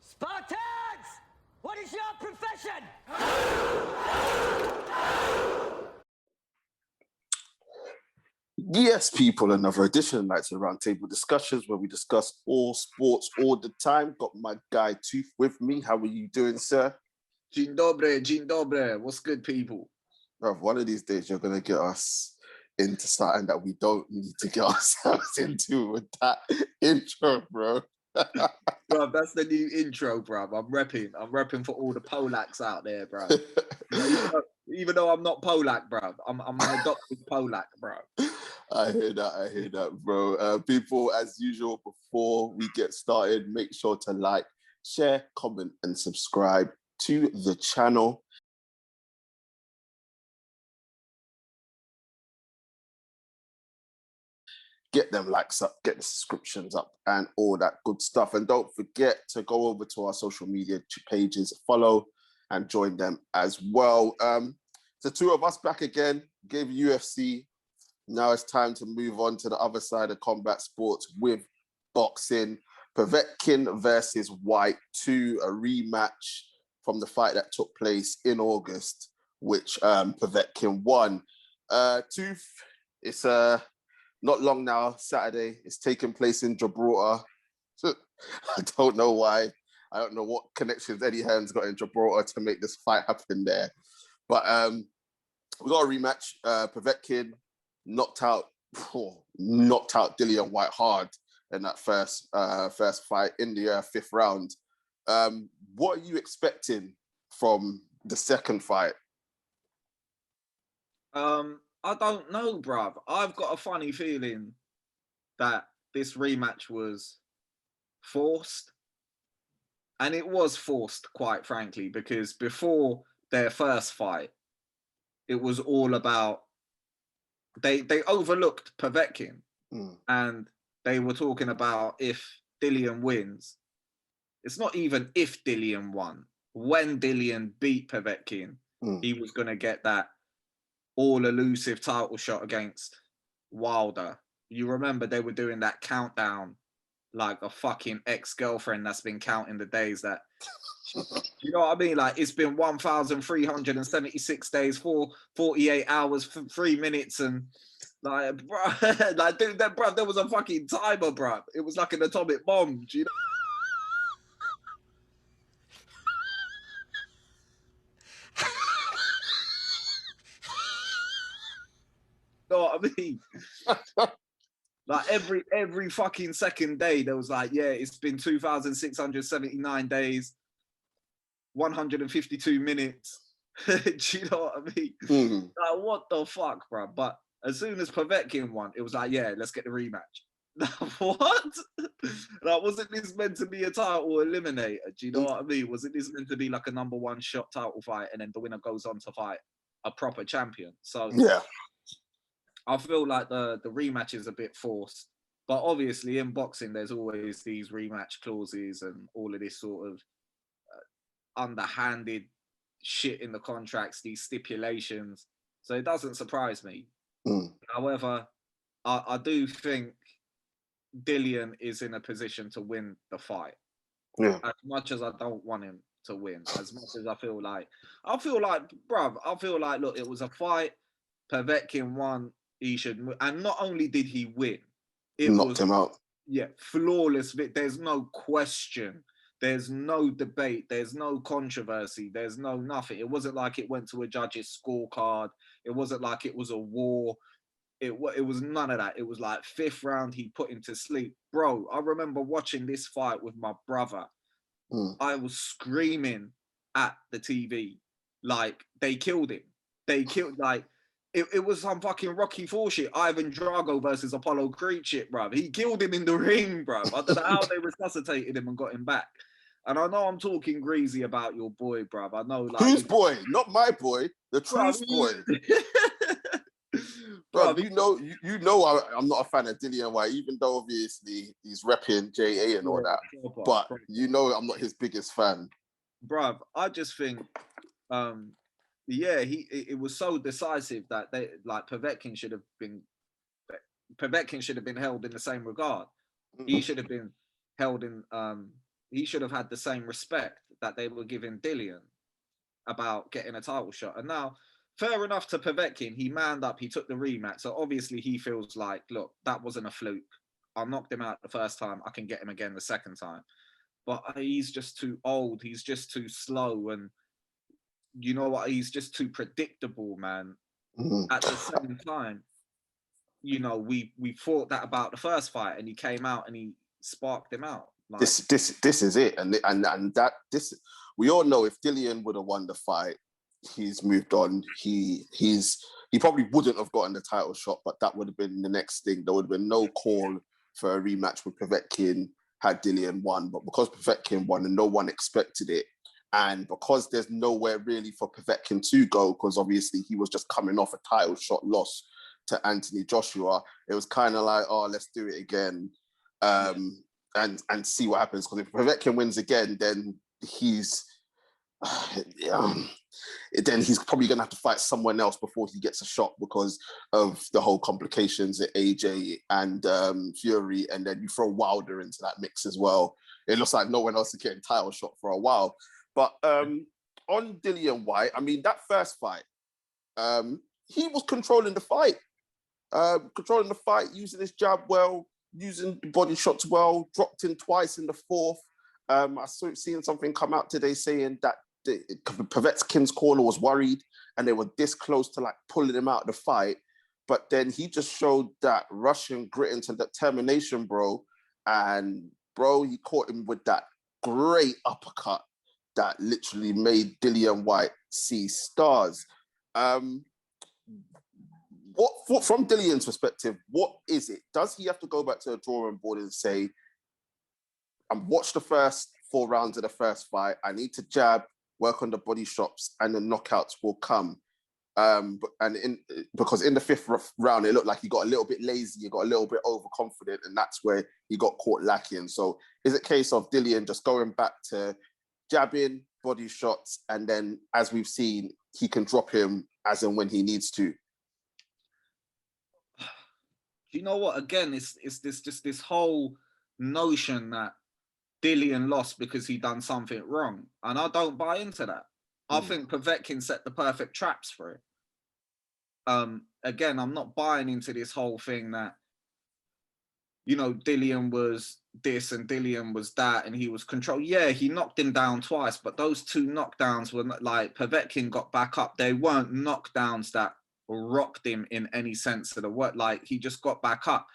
Spartans! What is your profession? Yes, people, another edition of Knights of the Roundtable Discussions where we discuss all sports all the time. Got my guy Tooth with me. How are you doing, sir? Dzień dobre. What's good, people? Bruv, one of these days you're going to get us into something that we don't need to get ourselves into with that intro, bro. Bro, that's the new intro, bro. I'm repping for all the Polacks out there, bro. Even though I'm not Polak, bro. I'm an adopted Polak, bro. I hear that, bro. People, as usual, before we get started, make sure to like, share, comment, and subscribe to the channel. Get them likes up, get the subscriptions up, and all that good stuff. And don't forget to go over to our social media pages, follow, and join them as well. The two of us back again, gave UFC. Now it's time to move on to the other side of combat sports with boxing. Povetkin versus Whyte 2, a rematch from the fight that took place in August, which Povetkin won. Tooth, it's not long now, Saturday. It's taking place in Gibraltar. I don't know why. I don't know what connections Eddie Hearn's got in Gibraltar to make this fight happen there. But we got a rematch. Povetkin knocked out Dillian Whyte hard in that first fight in the fifth round. What are you expecting from the second fight? I don't know, bruv. I've got a funny feeling that this rematch was forced. And it was forced, quite frankly, because before their first fight, it was all about they overlooked Povetkin. And they were talking about if Dillian wins. It's not even if Dillian won. When Dillian beat Povetkin, he was going to get that all-elusive title shot against Wilder. You remember they were doing that countdown like a fucking ex-girlfriend that's been counting the days that... You know what I mean? Like, it's been 1,376 days, 48 hours, 3 minutes, and like, bro, like, dude, bro, there was a fucking timer, bro. It was like an atomic bomb, do you know what I mean? Like every fucking second day, there was like, yeah, it's been 2,679 days, 152 minutes. Do you know what I mean? Like, what the fuck, bro? But as soon as Povetkin won, it was like, yeah, let's get the rematch. What? Like, wasn't this meant to be a title eliminator? Do you know what I mean? Wasn't this meant to be like a number one shot title fight, and then the winner goes on to fight a proper champion? So yeah, I feel like the rematch is a bit forced. But obviously in boxing, there's always these rematch clauses and all of this sort of underhanded shit in the contracts, these stipulations. So it doesn't surprise me. However, I do think Dillian is in a position to win the fight. Yeah. As much as I don't want him to win, as much as I feel like, bruv, look, it was a fight. Povetkin won. He should, and not only did he win, it knocked him out. Yeah, flawless. There's no question. There's no debate. There's no controversy. There's no nothing. It wasn't like it went to a judge's scorecard. It wasn't like it was a war. It was none of that. It was like fifth round, he put him to sleep. Bro, I remember watching this fight with my brother. I was screaming at the TV like they killed him. They killed, like, it was some fucking Rocky IV shit. Ivan Drago versus Apollo Creed shit, bruv. He killed him in the ring, bruv. I don't know how they resuscitated him and got him back. And I know I'm talking greasy about your boy, bruv. I know, like, whose boy? Not my boy. The Truth's boy. Bro, you know, I'm not a fan of Dillian Whyte, even though obviously he's repping JA and all that. But you know, I'm not his biggest fan. Bruv, I just think, yeah, it was so decisive that they, like, Povetkin should have been held in the same regard. He should have been held in, he should have had the same respect that they were giving Dillian about getting a title shot. And now, fair enough to Povetkin, he manned up, he took the rematch. So obviously he feels like, look, that wasn't a fluke. I knocked him out the first time, I can get him again the second time. But he's just too old, he's just too slow, and you know what, he's just too predictable, man. At the same time, you know, we thought that about the first fight, and he came out and he sparked him out. Like, this is it, and that this, we all know if Dillian would have won the fight, he's moved on. He probably wouldn't have gotten the title shot, but that would have been the next thing. There would have been no call for a rematch with Povetkin had Dillian won, but because Povetkin won and no one expected it, and because there's nowhere really for Povetkin to go, because obviously he was just coming off a title shot loss to Anthony Joshua, it was kind of like, oh, let's do it again, and see what happens. Because if Povetkin wins again, then he's probably going to have to fight someone else before he gets a shot because of the whole complications at AJ and Fury, and then you throw Wilder into that mix as well. It looks like no one else is getting title shot for a while. But on Dillian Whyte, I mean, that first fight, he was controlling the fight, using his jab well, using the body shots well, dropped in twice in the fourth. I seen something come out today saying that Povetkin's corner was worried and they were this close to like pulling him out of the fight. But then he just showed that Russian grit and determination, bro. And bro, he caught him with that great uppercut that literally made Dillian Whyte see stars. From Dillian's perspective, what is it? Does he have to go back to the drawing board and say, and watch the first 4 rounds of the first fight, I need to jab, work on the body shots, and the knockouts will come? Because in the 5th round, it looked like he got a little bit lazy, he got a little bit overconfident, and that's where he got caught lacking. So is it a case of Dillian just going back to jabbing, body shots, and then, as we've seen, he can drop him as and when he needs to? You know what? Again, it's this whole notion that Dillian lost because he done something wrong, and I don't buy into that. I think Povetkin set the perfect traps for it. Again, I'm not buying into this whole thing that, you know, Dillian was this and Dillian was that, and he was controlled. Yeah, he knocked him down twice, but those 2 knockdowns were not like Povetkin got back up. They weren't knockdowns that rocked him in any sense of the word. Like, he just got back up.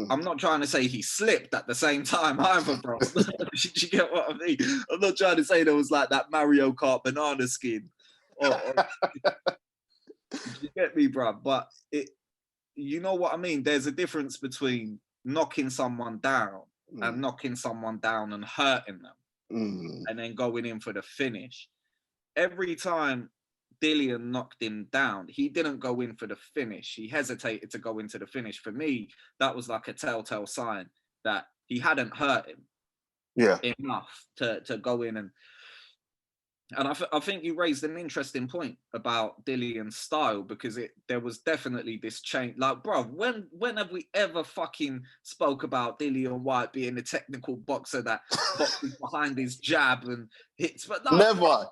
I'm not trying to say he slipped at the same time either, bro. You get what I mean? I'm not trying to say there was like that Mario Kart banana skin. You get me, bro? But you know what I mean? There's a difference between knocking someone down and knocking someone down and hurting them and then going in for the finish. Every time Dillian knocked him down, he didn't go in for the finish. He hesitated to go into the finish. For me, that was like a telltale sign that he hadn't hurt him enough to go in. And I think you raised an interesting point about Dillian's style, because there was definitely this change. Like, bro, when have we ever fucking spoke about Dillian Whyte being a technical boxer that boxes behind his jab and hits? But no,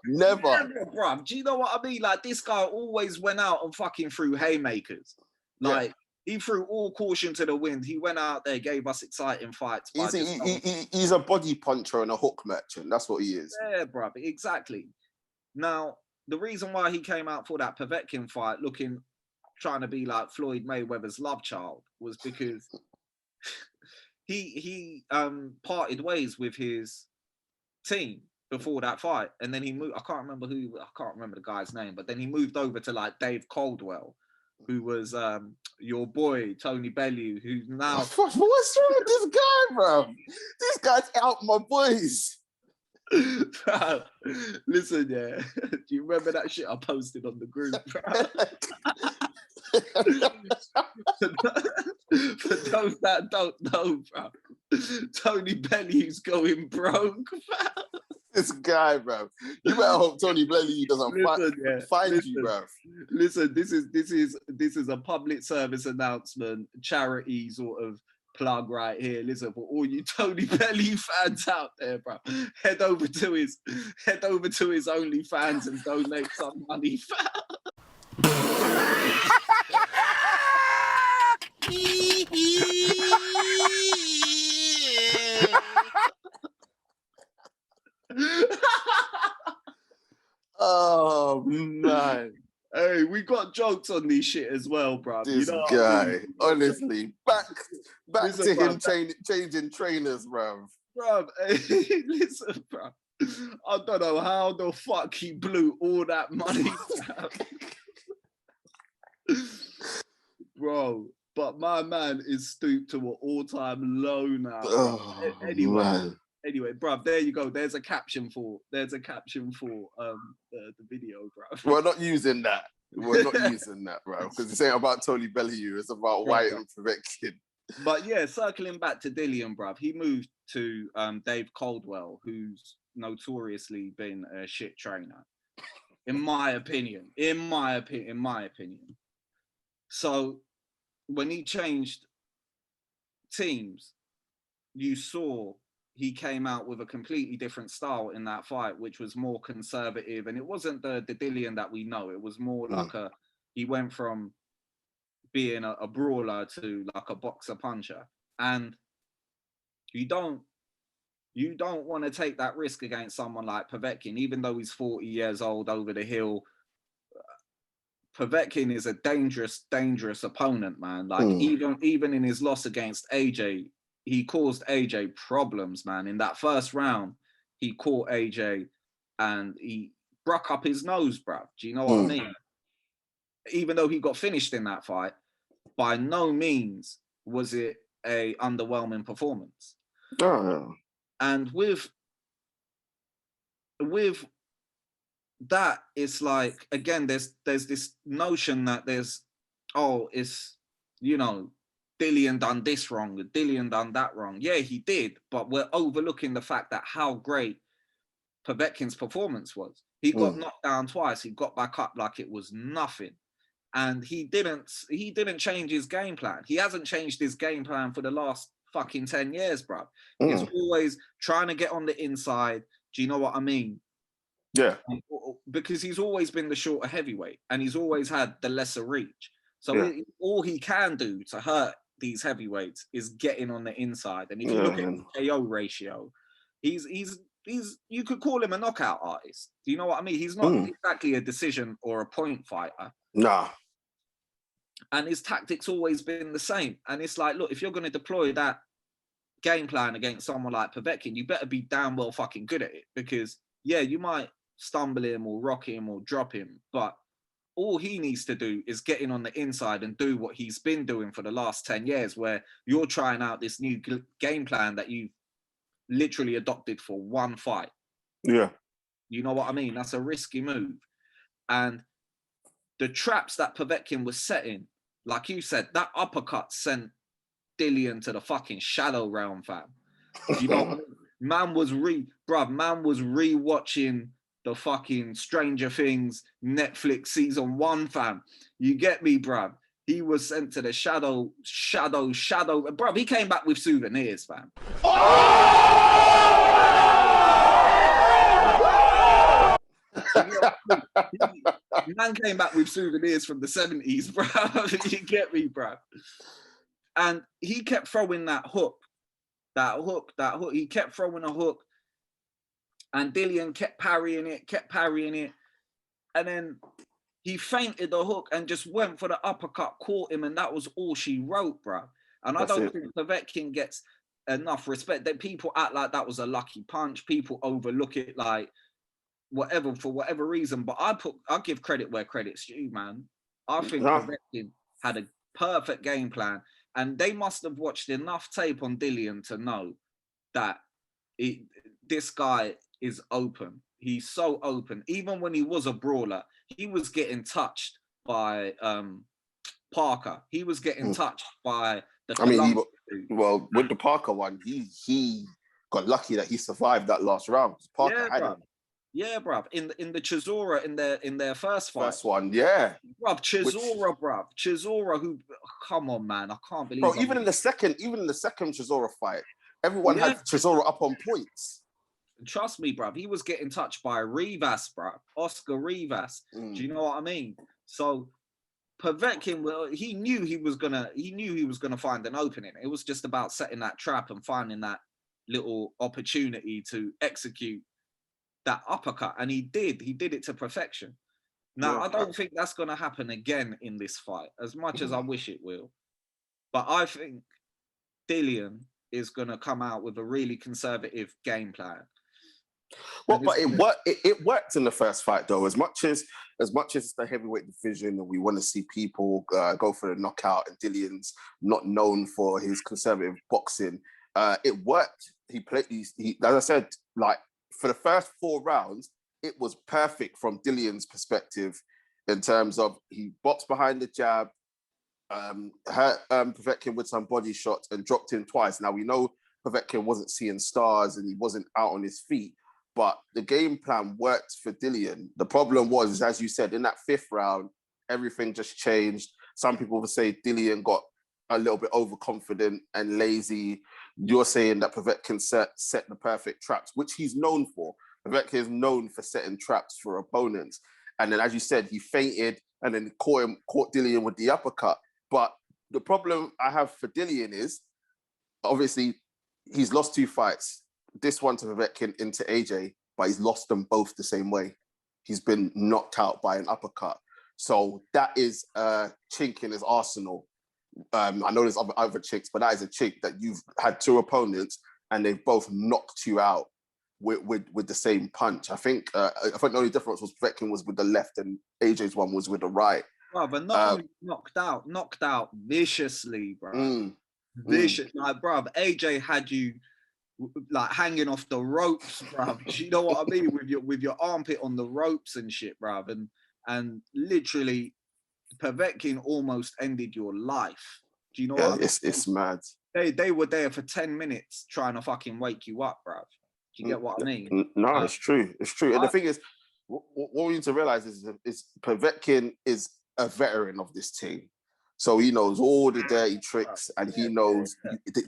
never, bro. Do you know what I mean? Like, this guy always went out and fucking threw haymakers. Like, he threw all caution to the wind. He went out there, gave us exciting fights. He's a body puncher and a hook merchant. That's what he is. Yeah, bro, exactly. Now, the reason why he came out for that Povetkin fight trying to be like Floyd Mayweather's love child was because he parted ways with his team before that fight. And then he moved, I can't remember the guy's name, but then he moved over to like Dave Caldwell, who was your boy Tony Bellew, who's now what's wrong with this guy, bro? This guy's out my boys. Listen, do you remember that shit I posted on the group? For those that don't know, bro, Tony Bellew's going broke. This guy, bro. You better hope Tony Bellew doesn't find you, bro. Listen, this is a public service announcement, charity sort of plug right here. Listen, for all you Tony Belly fans out there, bro, head over to his OnlyFans and donate some money. Oh man, Hey, we got jokes on this shit as well, bro. this you know guy, what I mean? honestly, back Listen, to bro, him changing trainers, bruv. Bruv, hey, listen, bro. I don't know how the fuck he blew all that money, bro. But my man is stooped to an all-time low now. Oh, Anyway, bruv, there you go. There's a caption for the video, bruv. We're not using that. We're not using that, bro, because this ain't about Tony Bellew. It's about White and Povetkin. But yeah, circling back to Dillian, bruv, he moved to Dave Caldwell, who's notoriously been a shit trainer, in my opinion. So when he changed teams, you saw he came out with a completely different style in that fight, which was more conservative, and it wasn't the Dillian that we know. It was more like he went from being a brawler to like a boxer puncher, and you don't want to take that risk against someone like Povetkin, even though he's 40 years old, over the hill. Povetkin is a dangerous opponent, man. Like even in his loss against AJ, he caused AJ problems, man. In that first round, he caught AJ and he broke up his nose, bruv. Do you know what I mean? Even though he got finished in that fight, by no means was it a underwhelming performance. Oh. And with that, it's like, again, there's this notion that it's, you know, Dillian done this wrong, Dillian done that wrong. Yeah, he did, but we're overlooking the fact that how great Povetkin's performance was. He got knocked down twice. He got back up like it was nothing. And he didn't change his game plan. He hasn't changed his game plan for the last fucking 10 years, bro. He's always trying to get on the inside. Do you know what I mean? Yeah. Because he's always been the shorter heavyweight and he's always had the lesser reach. So all he can do to hurt these heavyweights is getting on the inside. And if you look at his KO ratio, he's you could call him a knockout artist. Do you know what I mean? He's not exactly a decision or a point fighter. Nah. And his tactics always been the same. And it's like, look, if you're going to deploy that game plan against someone like Povetkin, you better be damn well fucking good at it. Because, yeah, you might stumble him or rock him or drop him, but all he needs to do is get in on the inside and do what he's been doing for the last 10 years, where you're trying out this new game plan that you've literally adopted for one fight. Yeah. You know what I mean? That's a risky move. And the traps that Povetkin was setting, like you said, that uppercut sent Dillian to the fucking shadow realm, fam. You know what I mean? Man was rewatching the fucking Stranger Things Netflix season 1, fam. You get me, bruv? He was sent to the shadow. Bruv, he came back with souvenirs, fam. Man came back with souvenirs from the 70s, bro. You get me, bro? And he kept throwing that hook. He kept throwing a hook. And Dillian kept parrying it. And then he feinted the hook and just went for the uppercut, caught him, and that was all she wrote, bro. And I don't think Povetkin gets enough respect. That people act like that was a lucky punch. People overlook it like whatever, for whatever reason. But I give credit where credit's due, man. I think Povetkin had a perfect game plan. And they must have watched enough tape on Dillian to know that this guy is open. He's so open. Even when he was a brawler, he was getting touched by Parker. He was getting touched by the... with the Parker one, he got lucky that he survived that last round. Parker had him. Yeah, bruv. In the Chisora in their first fight. First one, yeah. Bruv, Chisora, who come on, man. I can't believe Bro, even in the second Chisora fight, everyone Yeah. had Chisora up on points. Trust me, bruv. He was getting touched by Rivas, bruv. Oscar Rivas. Do you know what I mean? So Povetkin, well, he knew he was gonna find an opening. It was just about setting that trap and finding that little opportunity to execute that uppercut, and he did it to perfection. Now, Yeah. I don't think that's going to happen again in this fight, as much as I wish it will. But I think Dillian is going to come out with a really conservative game plan. Well, but it worked in the first fight, though. As much as it's the heavyweight division, and we want to see people go for the knockout, and Dillian's not known for his conservative boxing, it worked. He played. He, as I said, like for the first 4 rounds, it was perfect from Dillian's perspective, in terms of he boxed behind the jab, hurt Povetkin with some body shots, and dropped him twice. Now we know Povetkin wasn't seeing stars and he wasn't out on his feet, but the game plan worked for Dillian. The problem was, as you said, in that 5th round, everything just changed. Some people would say Dillian got a little bit overconfident and lazy. You're saying that Povetkin set the perfect traps, which he's known for. Povetkin is known for setting traps for opponents. And then, as you said, he feinted and then caught Dillian with the uppercut. But the problem I have for Dillian is, obviously, he's lost 2 fights. This one to Povetkin into AJ, but he's lost them both the same way. He's been knocked out by an uppercut. So that is a chink in his arsenal. I know there's other chinks, but that is a chink that you've had 2 opponents and they've both knocked you out with the same punch. I think the only difference was Povetkin was with the left and AJ's one was with the right. Bro, but not only knocked out viciously, bro. Vicious. Like, bro, AJ had you like hanging off the ropes, bro. You know what I mean? With your armpit on the ropes and shit, bro. And literally, Povetkin almost ended your life. Do you know what I mean? It's mad. They were there for 10 minutes trying to fucking wake you up, bro. Do you get what I mean? No, it's true. It's true. And the thing is, what we need to realize is Povetkin is a veteran of this team. So he knows all the dirty tricks, and he knows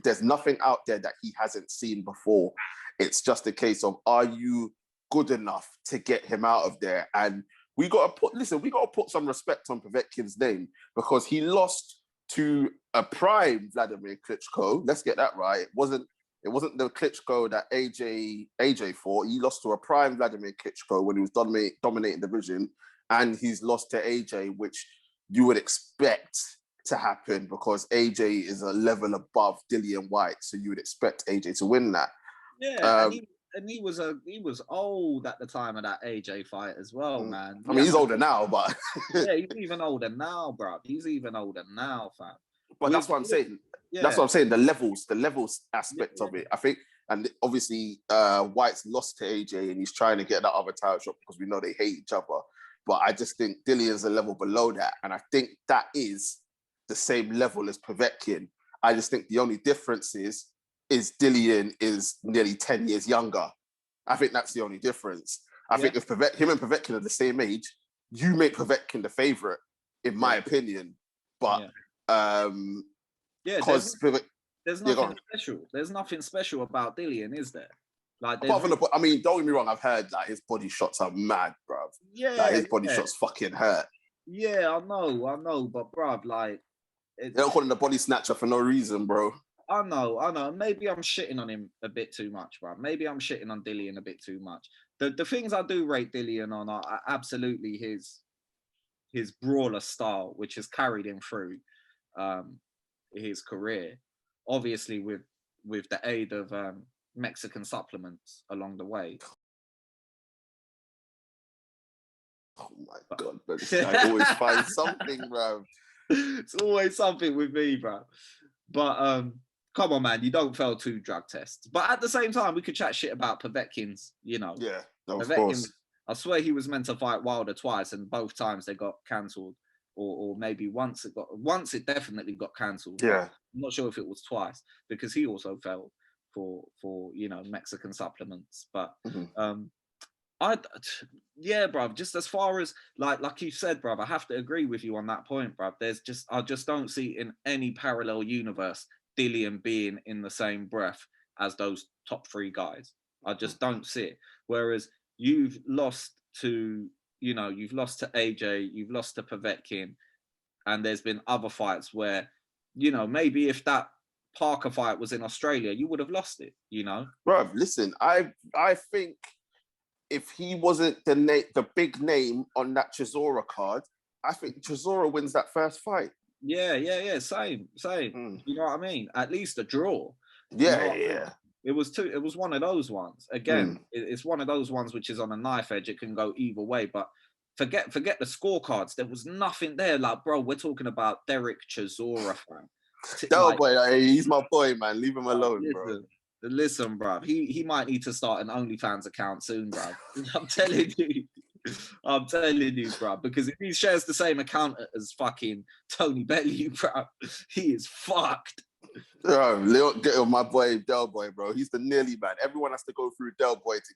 there's nothing out there that he hasn't seen before. It's just a case of, are you good enough to get him out of there? And we got to put some respect on Povetkin's name, because he lost to a prime Vladimir Klitschko. Let's get that right. It wasn't the Klitschko that AJ fought. He lost to a prime Vladimir Klitschko when he was dominating the division, and he's lost to AJ, which you would expect to happen because AJ is a level above Dillian Whyte, so you would expect AJ to win that. Yeah, and he was old at the time of that AJ fight as well, man. I mean, he's older now, but yeah, he's even older now, bro. He's even older now, fam. But that's what I'm saying. Yeah. That's what I'm saying. The levels aspect of it. I think, and obviously, White's lost to AJ, and he's trying to get that other title shot because we know they hate each other. But I just think Dillian's a level below that, and I think that is the same level as Povetkin. I just think the only difference is Dillian is nearly 10 years younger. I think that's the only difference. I think if him and Povetkin are the same age, you make Povetkin the favorite, in my opinion. But there's nothing special. There's nothing special about Dillian, is there? Like, apart from I mean, don't get me wrong. I've heard like his body shots are mad, bruv. Yeah, like, his body shots fucking hurt. Yeah, I know, but bruv, like, they don't call him the body snatcher for no reason, bro. I know. Maybe I'm shitting on him a bit too much, bro. Maybe I'm shitting on Dillian a bit too much. The things I do rate Dillian on are absolutely his brawler style, which has carried him through his career. Obviously, with the aid of Mexican supplements along the way. Oh my God, bro. This guy always finds something, bro. It's always something with me, bro. But come on, man, you don't fail 2 drug tests. But at the same time, we could chat shit about Povetkin's, you know. Yeah, no, of course. I swear he was meant to fight Wilder twice, and both times they got cancelled. Or maybe once it definitely got cancelled. Yeah. I'm not sure if it was twice, because he also fell for you know, Mexican supplements. But Yeah, bruv. Just as far as like you said, bruv, I have to agree with you on that point, bruv. I just don't see in any parallel universe Dillian being in the same breath as those top three guys. I just don't see it. Whereas you've lost to, you've lost to AJ, you've lost to Povetkin, and there's been other fights where, maybe if that Parker fight was in Australia, you would have lost it, Bruv, listen, I think if he wasn't the big name on that Chisora card, I think Chisora wins that first fight. Yeah. Same. You know what I mean? At least a draw. Yeah, It was one of those ones. Again, it's one of those ones which is on a knife edge. It can go either way. But forget the scorecards. There was nothing there. Like, bro, we're talking about Derek Chisora, fam. Del boy, he's my boy, man. Leave him alone, bro. Listen, bro. He might need to start an OnlyFans account soon, bro. I'm telling you. I'm telling you, bro. Because if he shares the same account as fucking Tony Bellew, bro, he is fucked. Yo, my boy Del Boy, bro. He's the nearly man. Everyone has to go through Del Boy to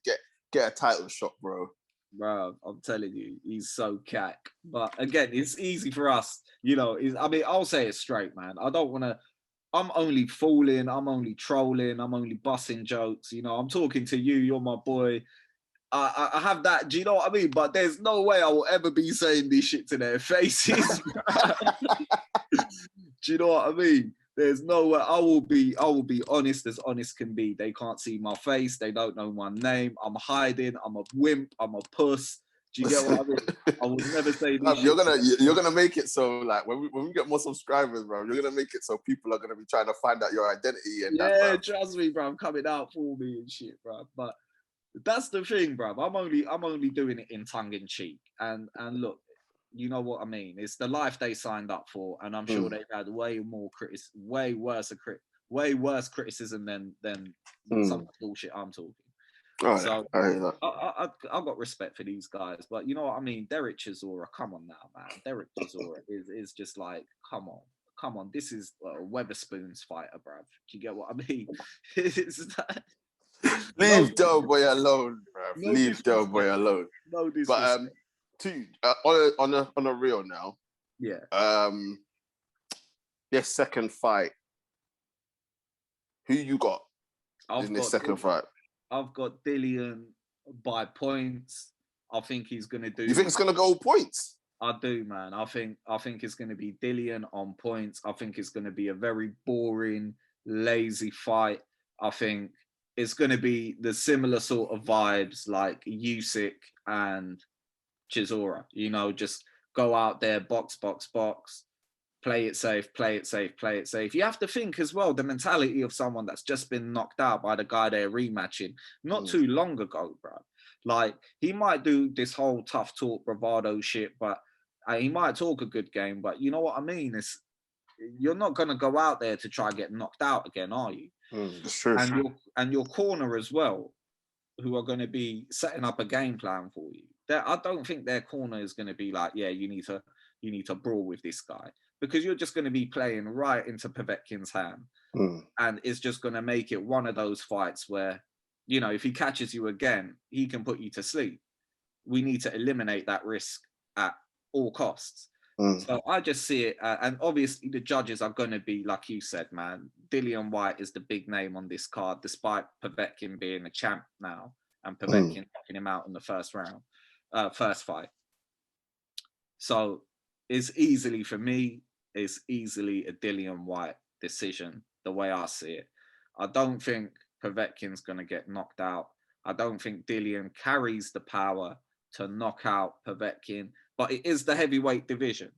get a title shot, bro. Bro, I'm telling you, he's so cack. But again, it's easy for us, I'll say it straight, man. I don't want to. I'm only fooling. I'm only trolling. I'm only busting jokes. I'm talking to you. You're my boy. I have that. Do you know what I mean? But there's no way I will ever be saying this shit to their faces. Do you know what I mean? There's no way. I will be honest as honest can be. They can't see my face. They don't know my name. I'm hiding. I'm a wimp. I'm a puss. Do you get what I mean? I would never say this. You're gonna make it so, like, when we get more subscribers, bro, you're gonna make it so people are gonna be trying to find out your identity and that, trust me, bro. I'm coming out for me and shit, bro. But that's the thing, bro. I'm only doing it in tongue in cheek. And look, you know what I mean? It's the life they signed up for, and I'm sure they've had way worse criticism than some of the bullshit I'm talking. Oh, so I've got respect for these guys, but you know what I mean? Derek Chisora, come on now, man. Derek Chisora is just like, come on. This is Weatherspoon's fighter, bruv. Do you get what I mean? Leave Del Boy alone, bruv. Leave Del Boy alone. No disrespect. But on a real now, this second fight, who you got in this second fight? I've got Dillian by points. I think he's gonna do. You think it's gonna go points? I do, man. I think it's gonna be Dillian on points. I think it's gonna be a very boring, lazy fight. I think it's gonna be the similar sort of vibes like Usyk and Chisora. Just go out there, box, play it safe. You have to think as well, the mentality of someone that's just been knocked out by the guy they're rematching not too long ago, bro. Like, he might do this whole tough talk, bravado shit, but he might talk a good game, but you know what I mean? You're not going to go out there to try and get knocked out again, are you? That's true. And your corner as well, who are going to be setting up a game plan for you. I don't think their corner is going to be like, yeah, you need to brawl with this guy, because you're just going to be playing right into Povetkin's hand. And it's just going to make it one of those fights where, if he catches you again, he can put you to sleep. We need to eliminate that risk at all costs. So I just see it, and obviously the judges are going to be, like you said, man, Dillian Whyte is the big name on this card, despite Povetkin being a champ now, and Povetkin knocking him out in the first fight. So it's easily, for me, it's easily a Dillian Whyte decision, the way I see it. I don't think Povetkin's going to get knocked out. I don't think Dillian carries the power to knock out Povetkin, but it is the heavyweight division.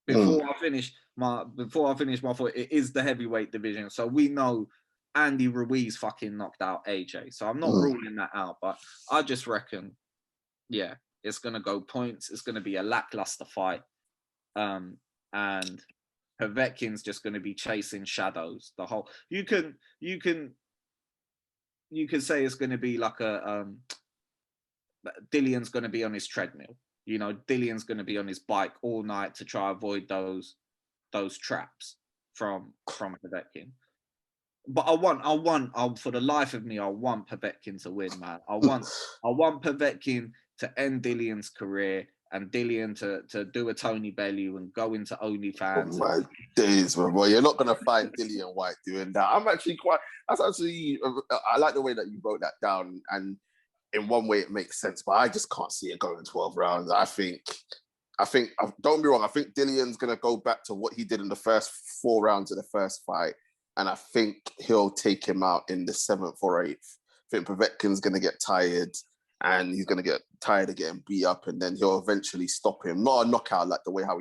Before I finish my thought, it is the heavyweight division. So we know Andy Ruiz fucking knocked out AJ. So I'm not ruling that out, but I just reckon, yeah, it's going to go points. It's going to be a lackluster fight. And Povetkin's just going to be chasing shadows. The whole, you can say it's going to be like Dillian's going to be on his treadmill. Dillian's going to be on his bike all night to try avoid those traps from Povetkin. But for the life of me, I want Povetkin to win, man. I want Povetkin to end Dillian's career and Dillian to do a Tony Bellew and go into Oh OnlyFans. my days, bro. Boy, you're not gonna find Dillian White doing that. I like the way that you broke that down, and in one way it makes sense, but I just can't see it going 12 rounds. I think, don't get me wrong, I think Dillian's gonna go back to what he did in the first 4 rounds of the first fight, and I think he'll take him out in the 7th or 8th. I think Povetkin's gonna get tired, and he's gonna get tired of getting beat up, and then he'll eventually stop him. Not a knockout like the way how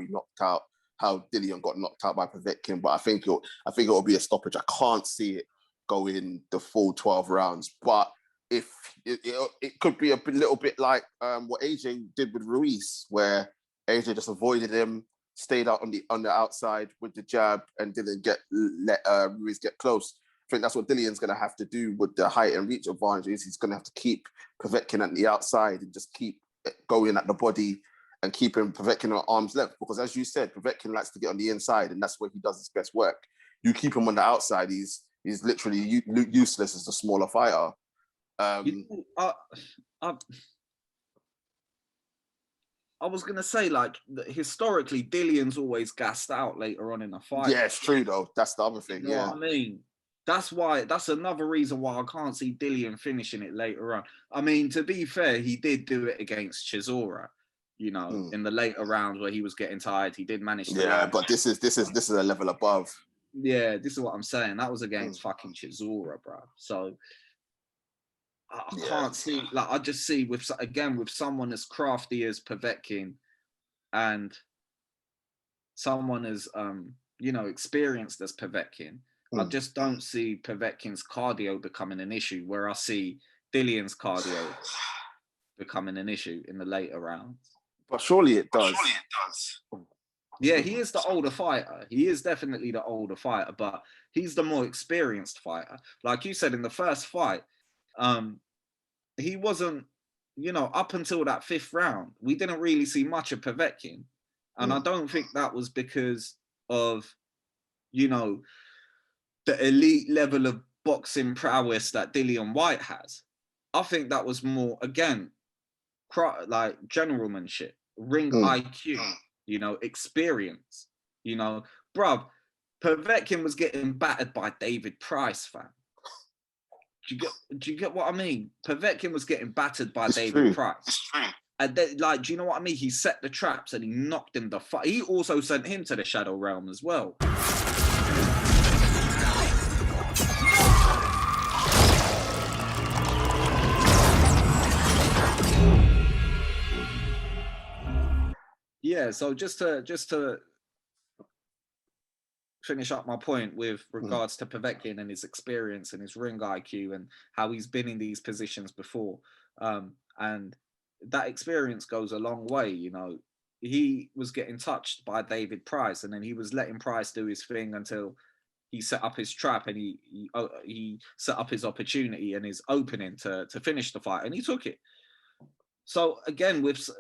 Dillian got knocked out by Povetkin, but I think it'll be a stoppage. I can't see it going the full 12 rounds, but if it could be a little bit like what AJ did with Ruiz, where AJ just avoided him, stayed out on the outside with the jab, and didn't let Ruiz get close. I think that's what Dillian's going to have to do with the height and reach advantages. He's going to have to keep Povetkin at the outside and just keep going at the body and keeping Povetkin at arm's length. Because as you said, Povetkin likes to get on the inside, and that's where he does his best work. You keep him on the outside, he's literally useless as a smaller fighter. I was gonna say, like, historically, Dillian's always gassed out later on in a fight. Yeah, it's true though. That's the other thing. You know what I mean? That's another reason why I can't see Dillian finishing it later on. I mean, to be fair, he did do it against Chisora, you know, in the later rounds where he was getting tired. He did manage to. Yeah, but this is a level above. Yeah, this is what I'm saying. That was against fucking Chisora, bro. So I can't see, like, I just see with someone as crafty as Povetkin and someone as experienced as Povetkin. I just don't see Povetkin's cardio becoming an issue, where I see Dillian's cardio becoming an issue in the later rounds. But surely it does. Yeah, he is the older fighter. He is definitely the older fighter, but he's the more experienced fighter. Like you said in the first fight, he wasn't, up until that 5th round, we didn't really see much of Povetkin. And I don't think that was because of, the elite level of boxing prowess that Dillian White has. I think that was more, again, like generalmanship, ring IQ, experience, bruv. Povetkin was getting battered by David Price, fam. Do you get what I mean? Povetkin was getting battered by David Price. And then, like, do you know what I mean? He set the traps and he knocked him the fight. He also sent him to the Shadow Realm as well. Yeah, so just to finish up my point with regards to Povetkin and his experience and his ring IQ and how he's been in these positions before, and that experience goes a long way. He was getting touched by David Price, and then he was letting Price do his thing until he set up his trap, and he set up his opportunity and his opening to finish the fight, and he took it. So again, with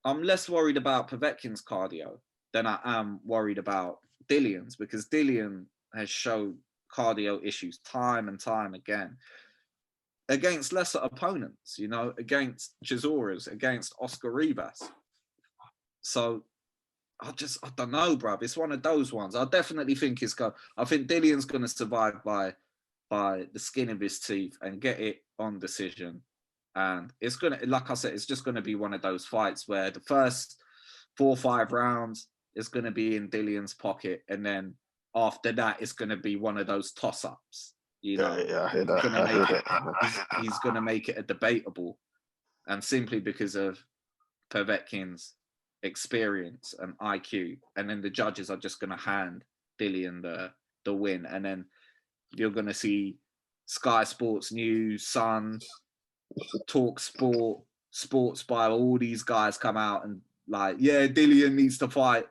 I'm less worried about Povetkin's cardio than I am worried about Dillian's, because Dillian has shown cardio issues time and time again against lesser opponents, against Chisora's, against Oscar Rivas. So I don't know, bruv. It's one of those ones. I definitely think I think Dillian's going to survive by the skin of his teeth and get it on decision. And it's going to, like I said, it's just going to be one of those fights where the first 4 or 5 rounds is going to be in Dillian's pocket. And then after that, it's going to be one of those toss-ups. Yeah, I hear that. He's going to make it a debatable. And simply because of Povetkin's experience and IQ. And then the judges are just going to hand Dillian the win. And then you're going to see Sky Sports News, Sun, Talk Sport, Sports Bio, all these guys come out and like, yeah, Dillian needs to fight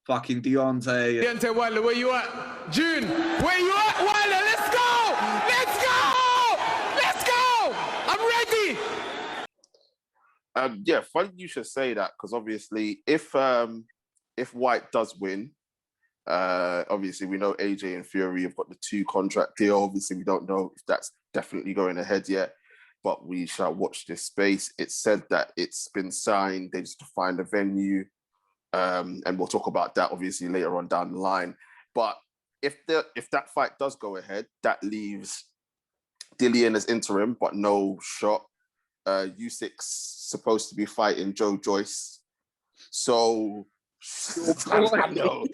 fucking Deontay. Deontay Wilder, where you at? June, where you at, Wilder? Let's go! Let's go! Let's go! I'm ready! Yeah, funny you should say that, because obviously if White does win, Obviously, we know AJ and Fury have got the 2 contract deal. Obviously, we don't know if that's definitely going ahead yet, but we shall watch this space. It's said that it's been signed. They just find a venue, and we'll talk about that obviously later on down the line. But if that fight does go ahead, that leaves Dillian as interim, but no shot. Usyk's supposed to be fighting Joe Joyce. So I know.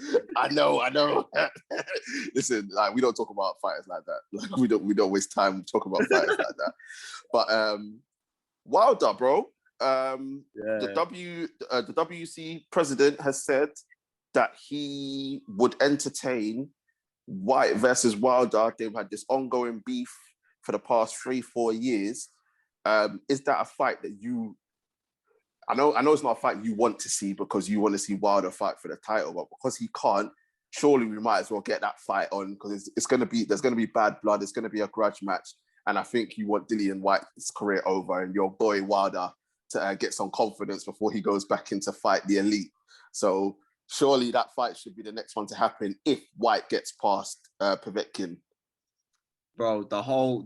Listen, like, we don't talk about fighters like that. Like, we don't waste time talking about fighters like that. But Wilder, bro. The WC president has said that he would entertain White versus Wilder. They've had this ongoing beef for the past 3-4 years. Is that a fight that you? I know it's not a fight you want to see because you want to see Wilder fight for the title, but because he can't, surely we might as well get that fight on because there's going to be bad blood. It's going to be a grudge match, and I think you want Dillian White's career over and your boy Wilder to get some confidence before he goes back into fight the elite. So surely that fight should be the next one to happen if White gets past Povetkin. Bro,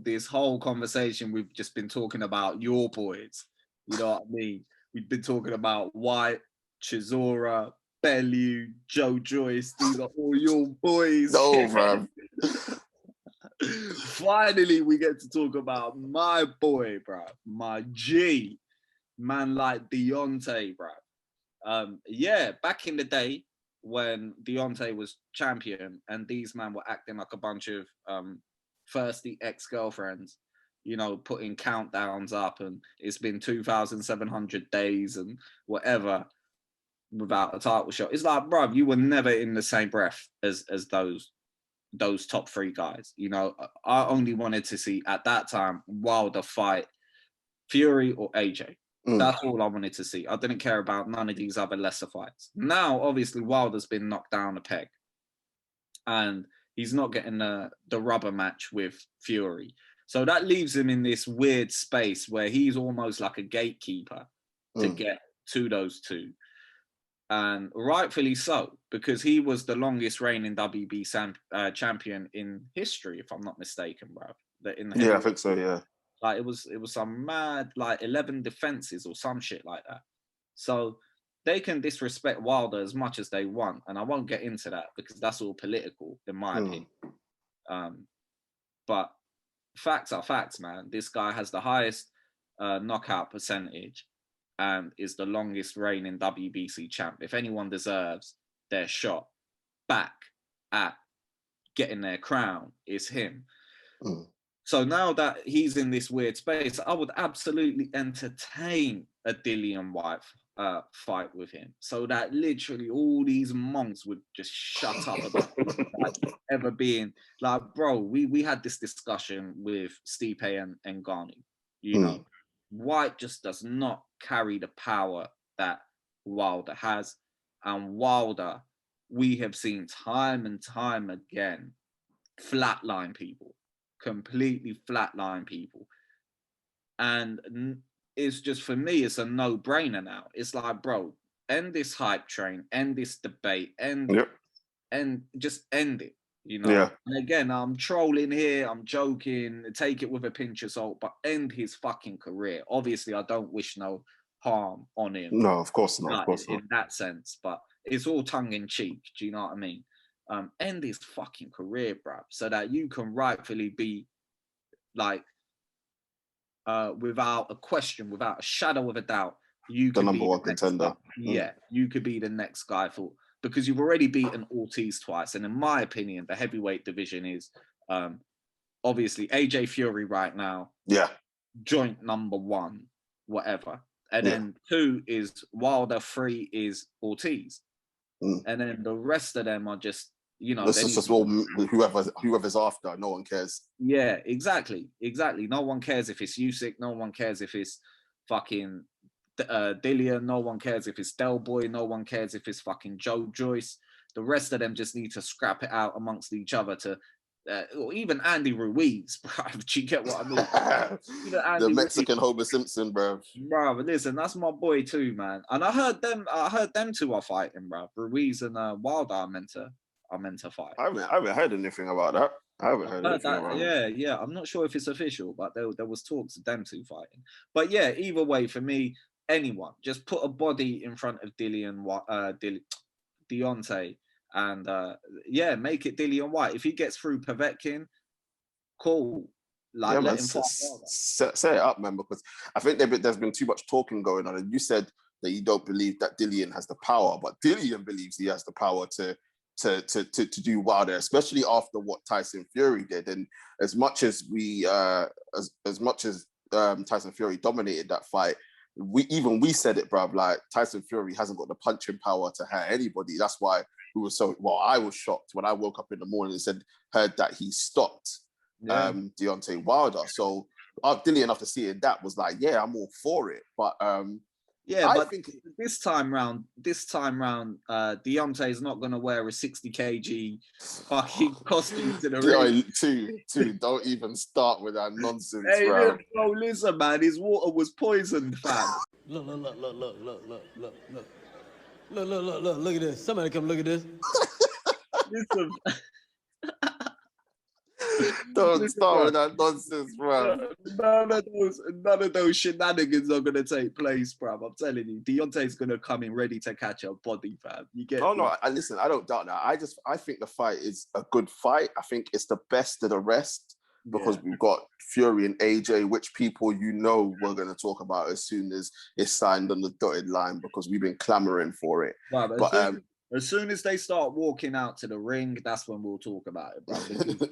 this whole conversation we've just been talking about your boys. You know what I mean? We've been talking about White, Chisora, Bellew, Joe Joyce. These are all your boys. No, bro. Finally, we get to talk about my boy, bro. My G. Man like Deontay, bro. Yeah, back in the day when Deontay was champion and these men were acting like a bunch of thirsty ex-girlfriends, you know, putting countdowns up and it's been 2,700 days and whatever without a title shot. It's like, bruv, you were never in the same breath as those top 3 guys. You know, I only wanted to see at that time Wilder fight Fury or AJ. That's all I wanted to see. I didn't care about none of these other lesser fights. Now, obviously, Wilder's been knocked down a peg and he's not getting the rubber match with Fury. So that leaves him in this weird space where he's almost like a gatekeeper to get to those 2. And rightfully so, because he was the longest reigning WB champion in history, if I'm not mistaken, bro. Yeah, I think so, yeah. Like, it was some mad, like, 11 defenses or some shit like that. So they can disrespect Wilder as much as they want, and I won't get into that because that's all political, in my opinion. But facts are facts, man. This guy has the highest knockout percentage and is the longest reigning WBC champ. If anyone deserves their shot back at getting their crown, it's him. So now that he's in this weird space, I would absolutely entertain a Dillian White fight with him, so that literally all these monks would just shut up about like, ever being like, bro, we had this discussion with Stipe and Ngannou. You know, White just does not carry the power that Wilder has, and Wilder, we have seen time and time again, flatline people, completely flatline people, and it's just, for me, it's a no-brainer now. It's like, bro, end this hype train, end this debate, and just end it, you know? Yeah. And again, I'm trolling here, I'm joking, take it with a pinch of salt, but end his fucking career. Obviously, I don't wish no harm on him. No, of course not, of course not. In that sense, but it's all tongue-in-cheek, do you know what I mean? End his fucking career, bro, so that you can rightfully be, like, without a question, without a shadow of a doubt, you could the number be 1 contender. Yeah, you could be the next guy because you've already beaten Ortiz twice. And in my opinion, the heavyweight division is obviously AJ Fury right now. Yeah. Joint number 1, whatever. And then 2 is Wilder, 3 is Ortiz. And then the rest of them are just, you know, this is just all whoever's after. No one cares. Yeah, exactly. No one cares if it's Usyk. No one cares if it's fucking Dillian. No one cares if it's Del Boy. No one cares if it's fucking Joe Joyce. The rest of them just need to scrap it out amongst each other to, or even Andy Ruiz, bro. Do you get what I mean? The Mexican Homer Simpson, bro. Bro, listen, that's my boy too, man. And I heard them 2 are fighting, bro. Ruiz and Wilder are meant to are meant to fight. I haven't heard anything about that. I haven't heard Heard anything that, about it. yeah. I'm not sure if it's official, but there was talks of them two fighting. But yeah, either way, for me, anyone just put a body in front of Deontay, and yeah, make it Dillian White. If he gets through Povetkin, cool. Like Yeah, let man, him fight. set it up, man, because I think there's been too much talking going on. And you said that you don't believe that Dillian has the power, but Dillian believes he has the power to do Wilder, especially after what Tyson Fury did. And as much as Tyson Fury dominated that fight, we said it, bruv. Like Tyson Fury hasn't got the punching power to hurt anybody. That's why I was shocked when I woke up in the morning and heard that he stopped Deontay Wilder. So Dillian, after seeing that, was like, yeah, I'm all for it. But I think this time round, Deontay's not going to wear a 60 kg fucking costume to the ring. Two, don't even start with that nonsense, Hey, bro. bro, listen, man, his water was poisoned, fam. Look at this. Somebody come look at this. Listen, Don't start with that nonsense, bro. none of those shenanigans are gonna take place, bruv. I'm telling you, Deontay's gonna come in ready to catch a body, fam. You get? Oh no, listen, I don't doubt that. I think the fight is a good fight. I think it's the best of the rest because we've got Fury and AJ, which people we're going to talk about as soon as it's signed on the dotted line because we've been clamoring for it. Wow, but as soon as they start walking out to the ring, that's when we'll talk about it, bruv.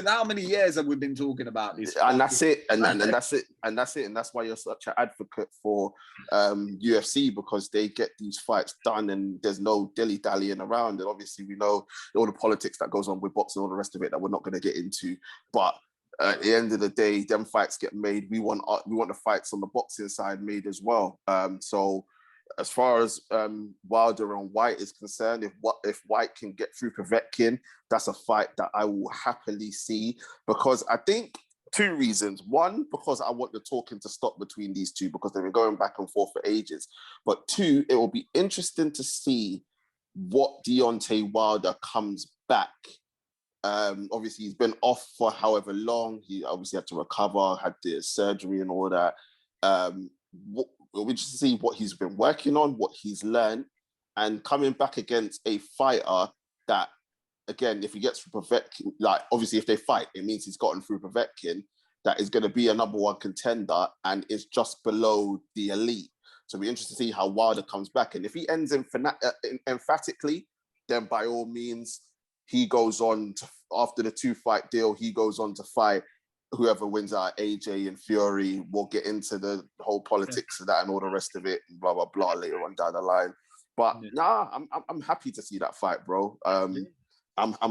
How many years have we been talking about this? And that's it, and that's it, and that's why you're such an advocate for UFC, because they get these fights done and there's no dilly-dallying around. And obviously we know all the politics that goes on with boxing and all the rest of it that we're not going to get into. But at the end of the day, them fights get made. We want the fights on the boxing side made as well. So as far as Wilder and White is concerned, if White can get through Povetkin, that's a fight that I will happily see, because I think two reasons. One, because I want the talking to stop between these two because they've been going back and forth for ages. But two, it will be interesting to see what Deontay Wilder comes back. Obviously, he's been off for however long. He obviously had to recover, had the surgery and all that. We just see what he's been working on, what he's learned, and coming back against a fighter that, again, if he gets through Povetkin, like obviously if they fight, it means he's gotten through Povetkin, that is going to be a number one contender and is just below the elite. So it'll be interesting to see how Wilder comes back. And if he ends emphatically, then by all means, he goes on to, after the 2-fight deal, he goes on to fight whoever wins out, AJ and Fury. We'll get into the whole politics of that and all the rest of it, blah blah blah, later on down the line. But I'm happy to see that fight, bro. I'm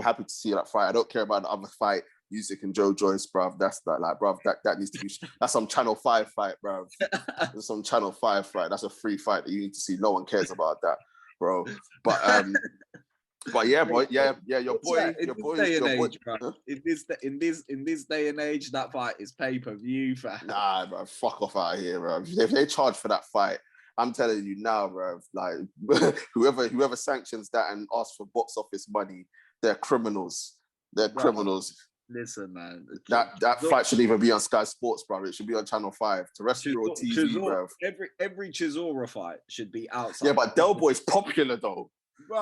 happy to see that fight. I don't care about the other fight, Usyk and Joe Joyce, bruv. That's that needs to be. That's some Channel 5 fight, bruv. That's some Channel 5 fight. That's a free fight that you need to see. No one cares about that, bro. But yeah, boy, yeah, your boy. Huh? In this day and age, that fight is pay-per-view, fam. Nah, bro, fuck off out of here, bro. If they charge for that fight, I'm telling you now, bro. Like whoever sanctions that and asks for box office money, they're criminals. They're criminals. Listen, man. That fight should even be on Sky Sports, bro. It should be on Channel 5, terrestrial TV, bro. Every Chisora fight should be outside. Yeah, but Del Boy's popular though.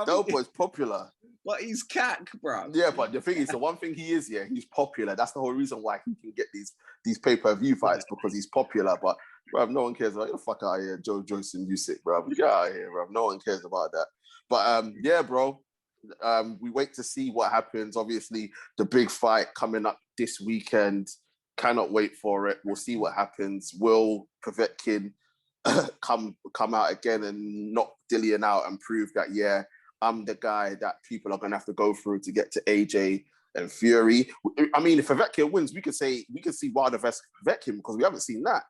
Del Boy's popular. But he's cack, bro. Yeah, but the thing is, the one thing he is, he's popular. That's the whole reason why he can get these pay-per-view fights, because he's popular. But bro, no one cares about the fuck out of here, Joe Joyce and Usyk, bro. Get out of here, bro. No one cares about that. But yeah, bro. We wait to see what happens. Obviously, the big fight coming up this weekend. Cannot wait for it. We'll see what happens. Will Povetkin come out again and knock Dillian out and prove that, yeah, I'm the guy that people are gonna have to go through to get to AJ and Fury? I mean, if Povetkin wins, we could see Wilder versus Povetkin, because we haven't seen that.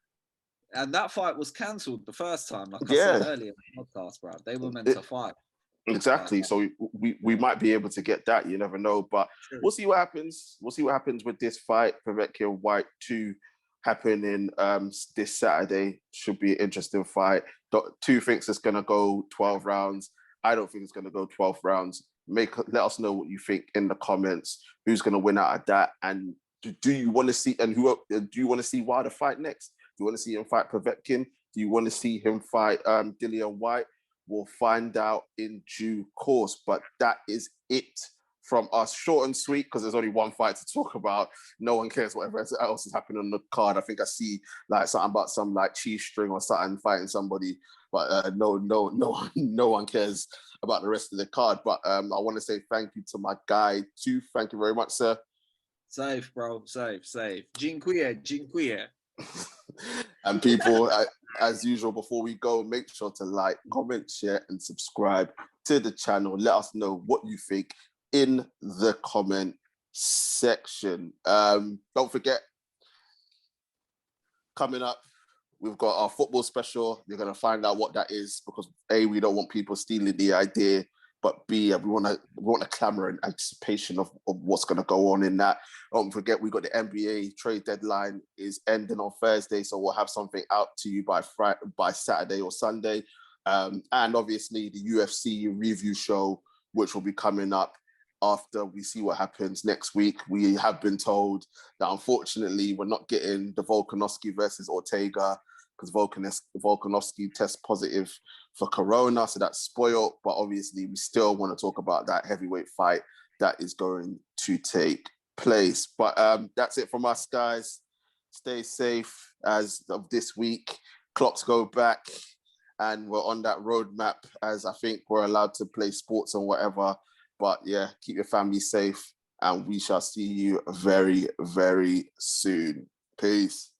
And that fight was cancelled the first time, like I said earlier in the podcast, bro. They were meant to fight. Exactly. So we might be able to get that. You never know. But we'll see what happens. We'll see what happens with this fight. Povetkin White 2 happening this Saturday. Should be an interesting fight. 2 thinks it's going to go 12 rounds. I don't think it's going to go 12 rounds. Let us know what you think in the comments. Who's going to win out of that? And do you want to see, and who do you want to see Wilder fight next? Do you want to see him fight Povetkin? Do you want to see him fight Dillian White? We'll find out in due course. But that is it from us. Short and sweet, because there's only one fight to talk about. No one cares whatever else is happening on the card. I think I see like something about some like cheese string or something fighting somebody, but no one cares about the rest of the card. But I want to say thank you to my guy too. Thank you very much, sir. Safe, bro. Safe. Dziękuję. And people, as usual, before we go, make sure to like, comment, share, and subscribe to the channel. Let us know what you think in the comment section. Don't forget, coming up, we've got our football special. You're going to find out what that is, because A, we don't want people stealing the idea, but B, we want to clamor in anticipation of what's going to go on in that. Don't forget, we got the NBA trade deadline is ending on Thursday, so we'll have something out to you by Saturday or Sunday. And obviously the UFC review show, which will be coming up after we see what happens next week. We have been told that unfortunately we're not getting the Volkanovski versus Ortega, because Volkanovski tests positive for corona, so that's spoiled. But obviously we still want to talk about that heavyweight fight that is going to take place. But that's it from us, guys. Stay safe as of this week. Clocks go back and we're on that roadmap, as I think we're allowed to play sports and whatever. But yeah, keep your family safe, and we shall see you very, very soon. Peace.